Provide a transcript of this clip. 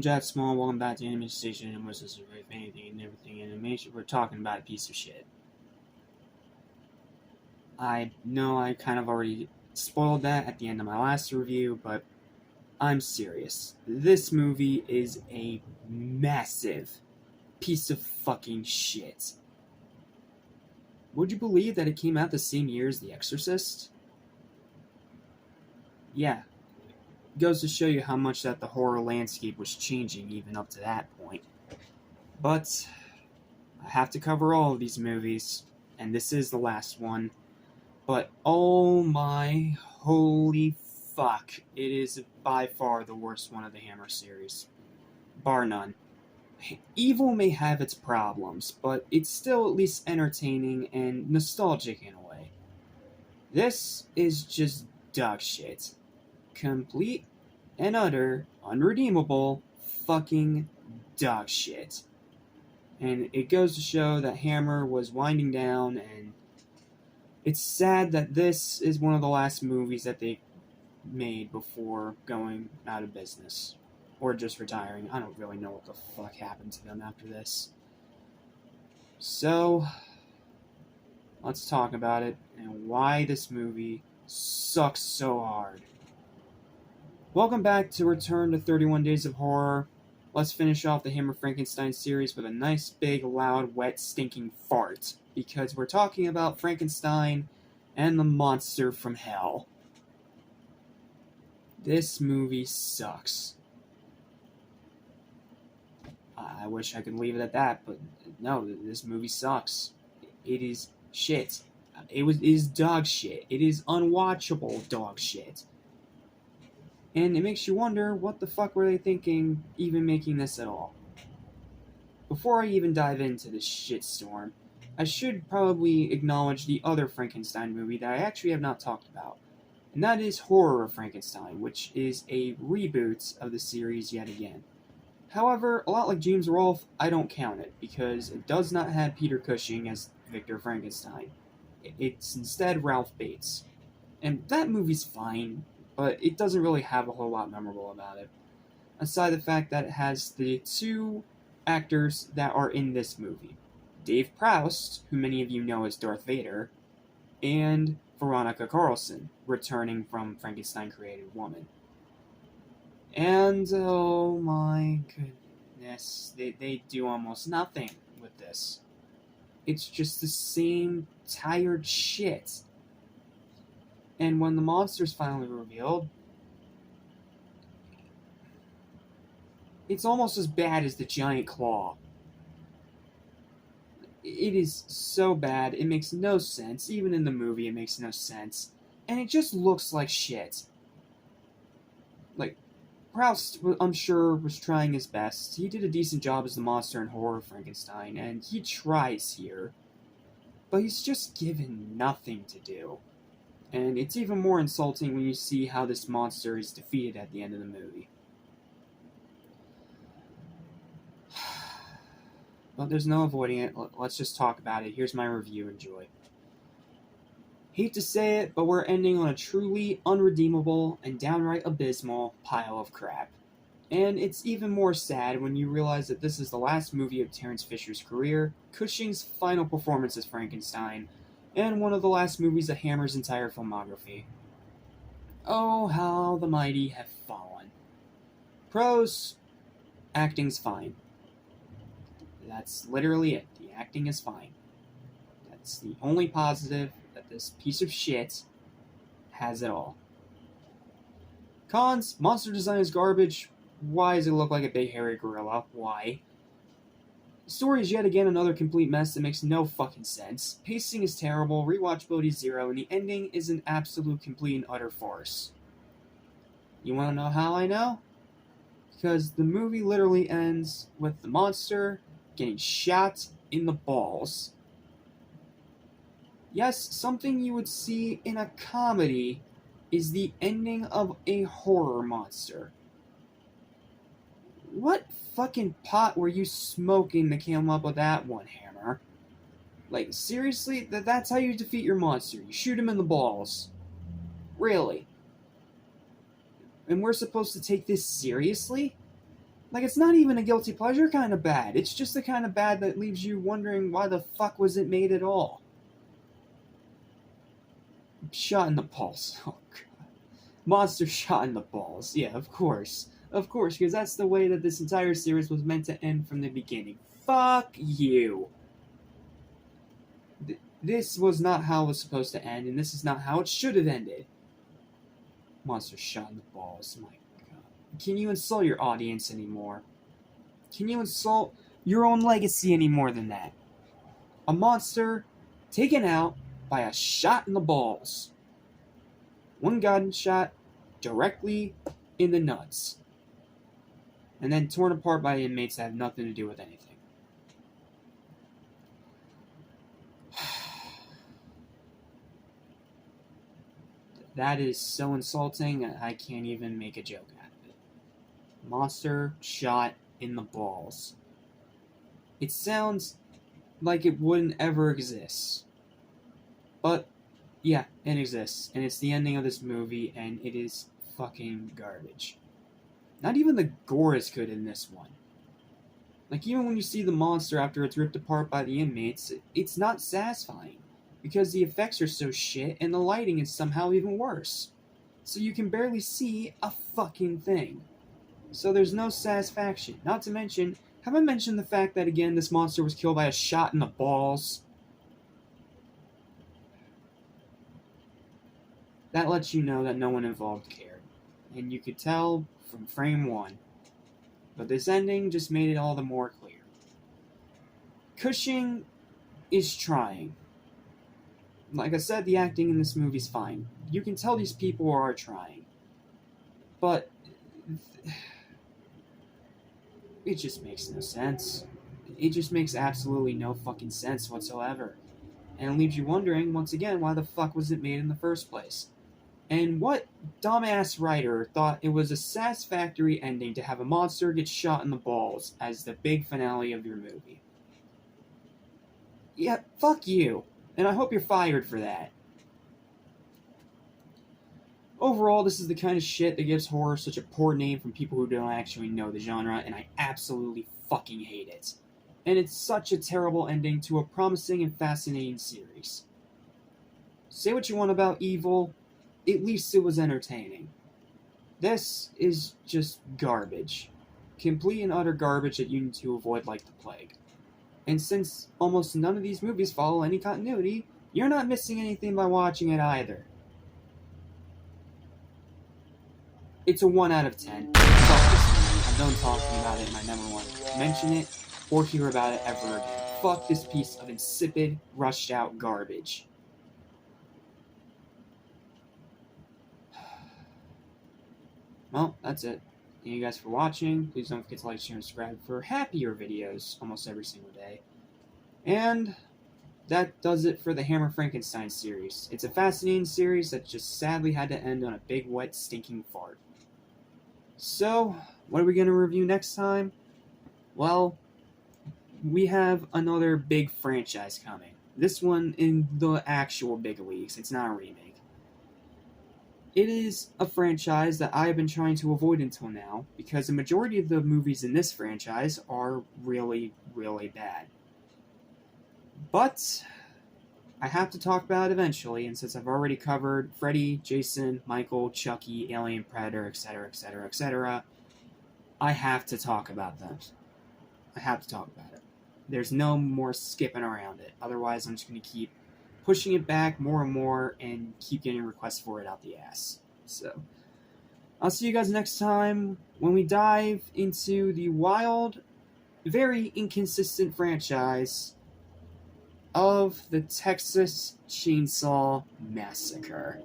Jack Small, welcome back to Animation Station, and this is anything and everything animation. We're talking about a piece of shit. I know I kind of already spoiled that at the end of my last review, but I'm serious. This movie is a massive piece of fucking shit. Would you believe that it came out the same year as The Exorcist? Yeah. It goes to show you how much that the horror landscape was changing even up to that point. But I have to cover all of these movies, and this is the last one. But oh my holy fuck, it is by far the worst one of the Hammer series. Bar none. Evil may have its problems, but it's still at least entertaining and nostalgic in a way. This is just dog shit. Complete and utter, unredeemable, fucking dog shit. And it goes to show that Hammer was winding down, and it's sad that this is one of the last movies that they made before going out of business. Or just retiring. I don't really know what the fuck happened to them after this. So, let's talk about it and why this movie sucks so hard. Welcome back to Return to 31 Days of Horror. Let's finish off the Hammer Frankenstein series with a nice, big, loud, wet, stinking fart. Because we're talking about Frankenstein and the monster from hell. This movie sucks. I wish I could leave it at that, but no, this movie sucks. It is shit. It is dog shit. It is unwatchable dog shit. And it makes you wonder, what the fuck were they thinking even making this at all? Before I even dive into this shitstorm, I should probably acknowledge the other Frankenstein movie that I actually have not talked about. And that is Horror of Frankenstein, which is a reboot of the series yet again. However, a lot like James Rolfe, I don't count it, because it does not have Peter Cushing as Victor Frankenstein. It's instead Ralph Bates. And that movie's fine, but it doesn't really have a whole lot memorable about it. Aside the fact that it has the two actors that are in this movie. Dave Proust, who many of you know as Darth Vader, and Veronica Carlson, returning from Frankenstein Created Woman. And, oh my goodness, they do almost nothing with this. It's just the same tired shit. And when the monster's finally revealed, it's almost as bad as the giant claw. It is so bad, it makes no sense. Even in the movie, it makes no sense. And it just looks like shit. Like, Proust, I'm sure, was trying his best. He did a decent job as the monster in Horror of Frankenstein, and he tries here. But he's just given nothing to do. And it's even more insulting when you see how this monster is defeated at the end of the movie. But there's no avoiding it. Let's just talk about it. Here's my review. Enjoy. Hate to say it, but we're ending on a truly unredeemable and downright abysmal pile of crap. And it's even more sad when you realize that this is the last movie of Terence Fisher's career, Cushing's final performance as Frankenstein, and one of the last movies of Hammer's entire filmography. Oh, how the mighty have fallen. Pros, acting's fine. That's literally it. The acting is fine. That's the only positive that this piece of shit has it all. Cons, monster design is garbage. Why does it look like a big hairy gorilla? Why? The story is yet again another complete mess that makes no fucking sense. Pacing is terrible, rewatchability is zero, and the ending is an absolute complete and utter farce. You wanna know how I know? Because the movie literally ends with the monster getting shot in the balls. Yes, something you would see in a comedy is the ending of a horror monster. What fucking pot were you smoking that came up with that one, Hammer? Like, seriously? That's how you defeat your monster. You shoot him in the balls. Really? And we're supposed to take this seriously? Like, it's not even a guilty pleasure kind of bad. It's just the kind of bad that leaves you wondering why the fuck was it made at all. Shot in the balls. Oh, God. Monster shot in the balls. Yeah, of course. Of course, because that's the way that this entire series was meant to end from the beginning. Fuck you. This was not how it was supposed to end, and this is not how it should have ended. Monster shot in the balls. My God. Can you insult your audience anymore? Can you insult your own legacy any more than that? A monster taken out by a shot in the balls. One gunshot directly in the nuts. And then torn apart by inmates that have nothing to do with anything. That is so insulting, I can't even make a joke out of it. Monster shot in the balls. It sounds like it wouldn't ever exist. But, yeah, it exists. And it's the ending of this movie, and it is fucking garbage. Not even the gore is good in this one. Like, even when you see the monster after it's ripped apart by the inmates, it's not satisfying. Because the effects are so shit, and the lighting is somehow even worse. So you can barely see a fucking thing. So there's no satisfaction. Not to mention, have I mentioned the fact that, again, this monster was killed by a shot in the balls? That lets you know that no one involved cared. And you could tell from frame one. But this ending just made it all the more clear. Cushing is trying. Like I said, the acting in this movie's fine. You can tell these people are trying. But it just makes no sense. It just makes absolutely no fucking sense whatsoever. And it leaves you wondering, once again, why the fuck was it made in the first place? And what dumbass writer thought it was a satisfactory ending to have a monster get shot in the balls as the big finale of your movie? Yeah, fuck you. And I hope you're fired for that. Overall, this is the kind of shit that gives horror such a poor name from people who don't actually know the genre, and I absolutely fucking hate it. And it's such a terrible ending to a promising and fascinating series. Say what you want about Evil, at least it was entertaining. This is just garbage. Complete and utter garbage that you need to avoid like the plague. And since almost none of these movies follow any continuity, you're not missing anything by watching it either. It's a 1 out of 10. Fuck this movie. I'm done talking about it and I never want to mention it or hear about it ever again. Fuck this piece of insipid, rushed out garbage. Well, that's it. Thank you guys for watching. Please don't forget to like, share, and subscribe for happier videos almost every single day. And that does it for the Hammer Frankenstein series. It's a fascinating series that just sadly had to end on a big, wet, stinking fart. So, what are we going to review next time? Well, we have another big franchise coming. This one in the actual big leagues. It's not a remake. It is a franchise that I have been trying to avoid until now, because the majority of the movies in this franchise are really, really bad. But I have to talk about it eventually, and since I've already covered Freddy, Jason, Michael, Chucky, Alien, Predator, etc., etc., etc., I have to talk about them. I have to talk about it. There's no more skipping around it. Otherwise, I'm just going to keep pushing it back more and more and keep getting requests for it out the ass. So, I'll see you guys next time when we dive into the wild, very inconsistent franchise of the Texas Chainsaw Massacre.